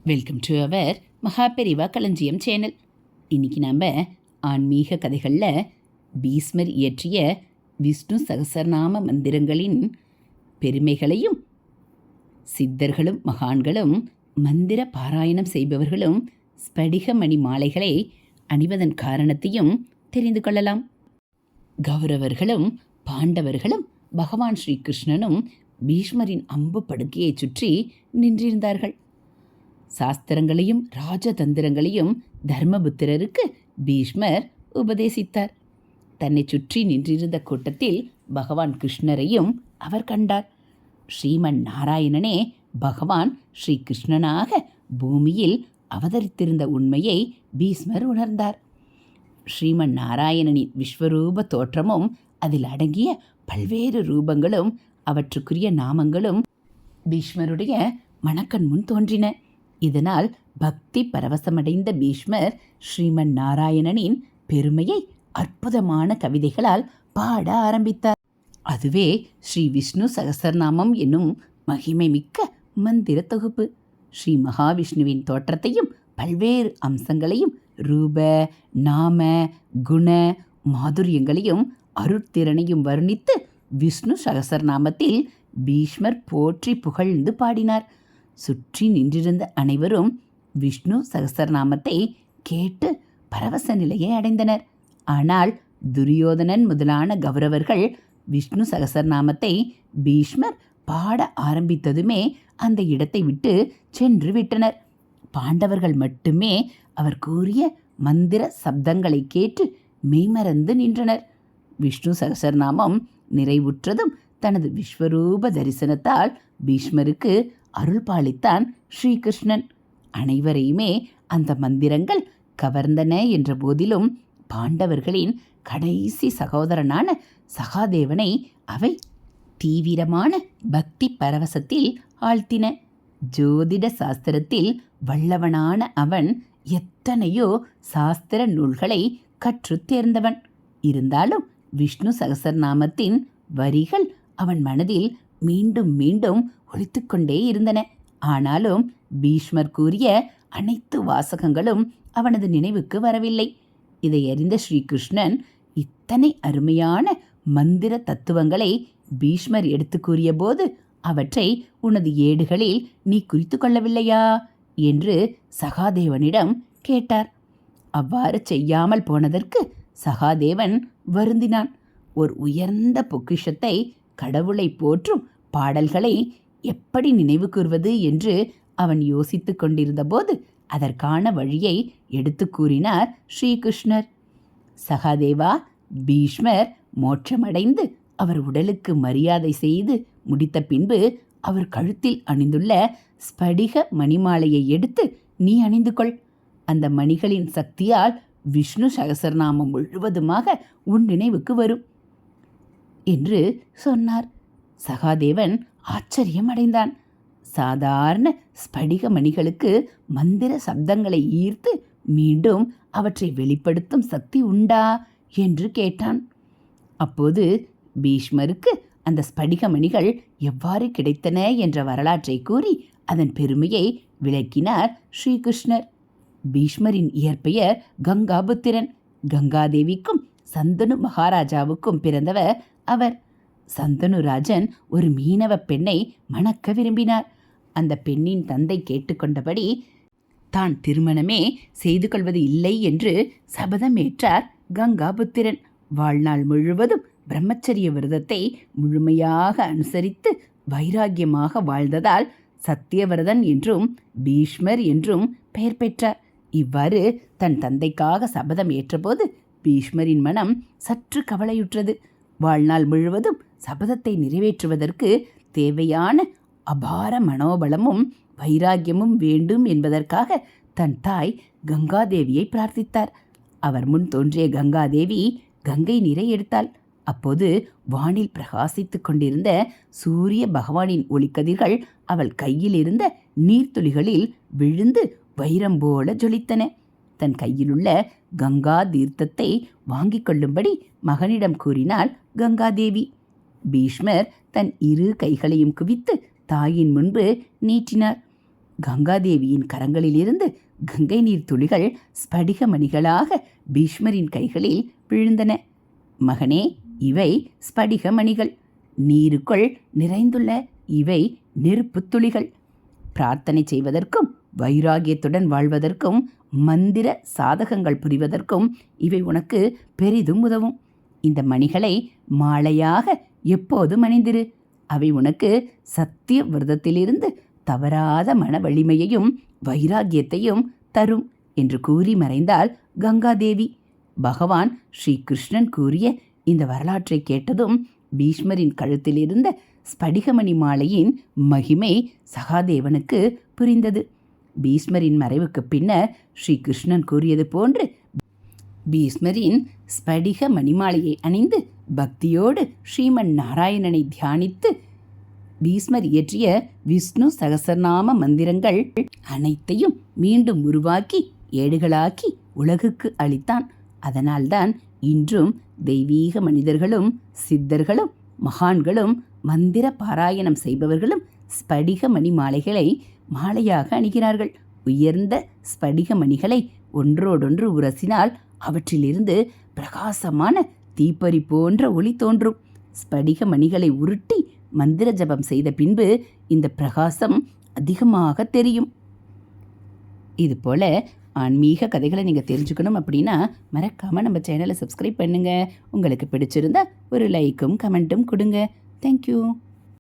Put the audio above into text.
Welcome to our Maha Periyava களஞ்சியம் channel. இன்றைக்கி நம்ம ஆன்மீக கதைகளில் பீஸ்மர் இயற்றிய விஷ்ணு சகசரநாம மந்திரங்களின் பெருமைகளையும், சித்தர்களும் மகான்களும் மந்திர பாராயணம் செய்பவர்களும் ஸ்படிக மணி மாலைகளை அணிவதன் காரணத்தையும் தெரிந்து கொள்ளலாம். கௌரவர்களும் பாண்டவர்களும் பகவான் ஸ்ரீகிருஷ்ணனும் பீஷ்மரின் அம்பு படுக்கையை சுற்றி நின்றிருந்தார்கள். சாஸ்திரங்களையும் ராஜதந்திரங்களையும் தர்மபுத்திரருக்கு பீஷ்மர் உபதேசித்தார். தன்னை சுற்றி நின்றிருந்த கூட்டத்தில் பகவான் கிருஷ்ணரையும் அவர் கண்டார். ஸ்ரீமன் நாராயணனே பகவான் ஸ்ரீகிருஷ்ணனாக பூமியில் அவதரித்திருந்த உண்மையை பீஷ்மர் உணர்ந்தார். ஸ்ரீமன் நாராயணனின் விஸ்வரூப தோற்றமும் அதில் அடங்கிய பல்வேறு ரூபங்களும் அவற்றுக்குரிய நாமங்களும் பீஷ்மருடைய மனக்கண் முன் தோன்றின. இதனால் பக்தி பரவசமடைந்த பீஷ்மர் ஸ்ரீமன் நாராயணனின் பெருமையை அற்புதமான கவிதைகளால் பாட ஆரம்பித்தார். அதுவே ஸ்ரீ விஷ்ணு சகசரநாமம் என்னும் மகிமை மிக்க மந்திர தொகுப்பு. ஸ்ரீ மகாவிஷ்ணுவின் தோற்றத்தையும் பல்வேறு அம்சங்களையும், ரூப நாம குண மாதுரியங்களையும் அருட்திறனையும் வர்ணித்து விஷ்ணு சகசரநாமத்தில் பீஷ்மர் போற்றி புகழ்ந்து பாடினார். சுற்றி நின்றிருந்த அனைவரும் விஷ்ணு சகசரநாமத்தை கேட்டு பரவச நிலையை அடைந்தனர். ஆனால் துரியோதனன் முதலான கௌரவர்கள் விஷ்ணு சகசரநாமத்தை பீஷ்மர் பாட ஆரம்பித்ததுமே அந்த இடத்தை விட்டு சென்று விட்டனர். பாண்டவர்கள் மட்டுமே அவர் கூறிய மந்திர சப்தங்களை கேட்டு மெய்மறந்து நின்றனர். விஷ்ணு சகசரநாமம் நிறைவுற்றதும் தனது விஸ்வரூப தரிசனத்தால் பீஷ்மருக்கு அருள் பாலித்தான் ஸ்ரீகிருஷ்ணன். அனைவரையுமே அந்த மந்திரங்கள் கவர்ந்தன என்ற போதிலும் பாண்டவர்களின் கடைசி சகோதரனான சகாதேவனை அவை தீவிரமான பக்தி பரவசத்தில் ஆழ்த்தின. ஜோதிட சாஸ்திரத்தில் வல்லவனான அவன் எத்தனையோ சாஸ்திர நூல்களை கற்றுத் தேர்ந்தவன். இருந்தாலும் விஷ்ணு சகசரநாமத்தின் வரிகள் அவன் மனதில் மீண்டும் மீண்டும் ஒலித்து கொண்டே இருந்தன. ஆனாலும் பீஷ்மர் கூறிய அனைத்து வாசகங்களும் அவனது நினைவுக்கு வரவில்லை. இதை அறிந்த ஸ்ரீகிருஷ்ணன், இத்தனை அருமையான மந்திர தத்துவங்களை பீஷ்மர் எடுத்து கூறிய போது அவற்றை உனது ஏடுகளில் நீ குறித்து கொள்ளவில்லையா என்று சகாதேவனிடம் கேட்டார். அவ்வாறு செய்யாமல் போனதற்கு சகாதேவன் வருந்தினான். ஒரு உயர்ந்த பொக்கிஷத்தை, கடவுளை போற்றும் பாடல்களை எப்படி நினைவு கூர்வது என்று அவன் யோசித்து கொண்டிருந்த போது அதற்கான வழியை எடுத்து கூறினார் ஸ்ரீகிருஷ்ணர். சகாதேவா, பீஷ்மர் மோட்சமடைந்து அவர் உடலுக்கு மரியாதை செய்து முடித்த பின்பு அவர் கழுத்தில் அணிந்துள்ள ஸ்படிக மணிமாலையை எடுத்து நீ அணிந்து கொள். அந்த மணிகளின் சக்தியால் விஷ்ணு சகசரநாமம் முழுவதுமாக உன் நினைவுக்கு வரும் என்று சொன்னார். சகாதேவன் ஆச்சரியம் அடைந்தான். சாதாரண ஸ்படிக மணிகளுக்கு மந்திர சப்தங்களை ஈர்த்து மீண்டும் அவற்றை வெளிப்படுத்தும் சக்தி உண்டா என்று கேட்டான். அப்போது பீஷ்மருக்கு அந்த ஸ்படிக மணிகள் எவ்வாறு கிடைத்தன என்ற வரலாற்றை கூறி அதன் பெருமையை விளக்கினார் ஸ்ரீகிருஷ்ணர். பீஷ்மரின் இயற்பெயர் கங்காபுத்திரன். கங்காதேவிக்கும் சந்தனு மகாராஜாவுக்கும் பிறந்தவர் அவர். சந்தனுராஜன் ஒரு மீனவ பெண்ணை மணக்க விரும்பினார். அந்த பெண்ணின் தந்தை கேட்டுக்கொண்டபடி தான் திருமணமே செய்து கொள்வது இல்லை என்று சபதமேற்றார் கங்காபுத்திரன். வாழ்நாள் முழுவதும் பிரம்மச்சரிய விரதத்தை முழுமையாக அனுசரித்து வைராக்கியமாக வாழ்ந்ததால் சத்தியவிரதன் என்றும் பீஷ்மர் என்றும் பெயர் பெற்றார். இவ்வாறு தன் தந்தைக்காக சபதம் ஏற்றபோது பீஷ்மரின் மனம் சற்று கவலையுற்றது. வாழ்நாள் முழுவதும் சபதத்தை நிறைவேற்றுவதற்கு தேவையான அபார மனோபலமும் வைராக்கியமும் வேண்டும் என்பதற்காக தன் தாய் கங்காதேவியை பிரார்த்தித்தார். அவர் முன் தோன்றிய கங்காதேவி கங்கை நீரை எடுத்தாள். அப்போது வானில் பிரகாசித்து கொண்டிருந்த சூரிய பகவானின் ஒளிக்கதிர்கள் அவள் கையில் இருந்த நீர்த்துளிகளில் விழுந்து வைரம் போல ஜொலித்தன. தன் கையிலுள்ள கங்கா தீர்த்தத்தை வாங்கிக் கொள்ளும்படி மகனிடம் கூறினாள் கங்காதேவி. பீஷ்மர் தன் இரு கைகளையும் குவித்து தாயின் முன்பு நீட்டினார். கங்காதேவியின் கரங்களிலிருந்து கங்கை நீர் துளிகள் ஸ்படிக மணிகளாக பீஷ்மரின் கைகளில் விழுந்தன. மகனே, இவை ஸ்படிக மணிகள். நீருக்குள் நிறைந்துள்ள இவை நெருப்புத் துளிகள். பிரார்த்தனை செய்வதற்கும் வைராகியத்துடன் வாழ்வதற்கும் மந்திர சாதகங்கள் புரிவதற்கும் இவை உனக்கு பெரிதும் உதவும். இந்த மணிகளை மாலையாக எப்போதும் அணிந்திரு. அவை உனக்கு சத்திய விரதத்திலிருந்து தவறாத மன வலிமையையும் வைராகியத்தையும் தரும் என்று கூறி மறைந்தாள் கங்காதேவி. பகவான் ஸ்ரீ கிருஷ்ணன் கூறிய இந்த வரலாற்றை கேட்டதும் பீஷ்மரின் கழுத்தில் இருந்த ஸ்படிகமணி மாலையின் மகிமை சகாதேவனுக்கு புரிந்தது. பீஷ்மரின் மறைவுக்கு பின்னர் ஸ்ரீ கிருஷ்ணன் கூறியது போன்று பீஷ்மரின் ஸ்படிக மணிமாலையை அணிந்து பக்தியோடு ஸ்ரீமன் நாராயணனை தியானித்து பீஷ்மர் இயற்றிய விஷ்ணு சகசரநாம மந்திரங்கள் அனைத்தையும் மீண்டும் உருவாக்கி ஏடுகளாக்கி உலகுக்கு அளித்தான். அதனால்தான் இன்றும் தெய்வீக மனிதர்களும் சித்தர்களும் மகான்களும் மந்திர பாராயணம் செய்பவர்களும் ஸ்படிக மணி மாலைகளை மாலையாக அணிகிறார்கள். உயர்ந்த ஸ்படிக மணிகளை ஒன்றோடொன்று உரசினால் அவற்றிலிருந்து பிரகாசமான தீப்பறி போன்ற ஒளி தோன்றும். ஸ்படிக மணிகளை உருட்டி மந்திர ஜபம் செய்த பின்பு இந்த பிரகாசம் அதிகமாக தெரியும். இதுபோல் ஆன்மீக கதைகளை நீங்கள் தெரிஞ்சுக்கணும் அப்படின்னா மறக்காமல் நம்ம சேனலை சப்ஸ்கிரைப் பண்ணுங்கள். உங்களுக்கு பிடிச்சிருந்தா ஒரு லைக்கும் கமெண்ட்டும் கொடுங்க. தேங்க்யூ.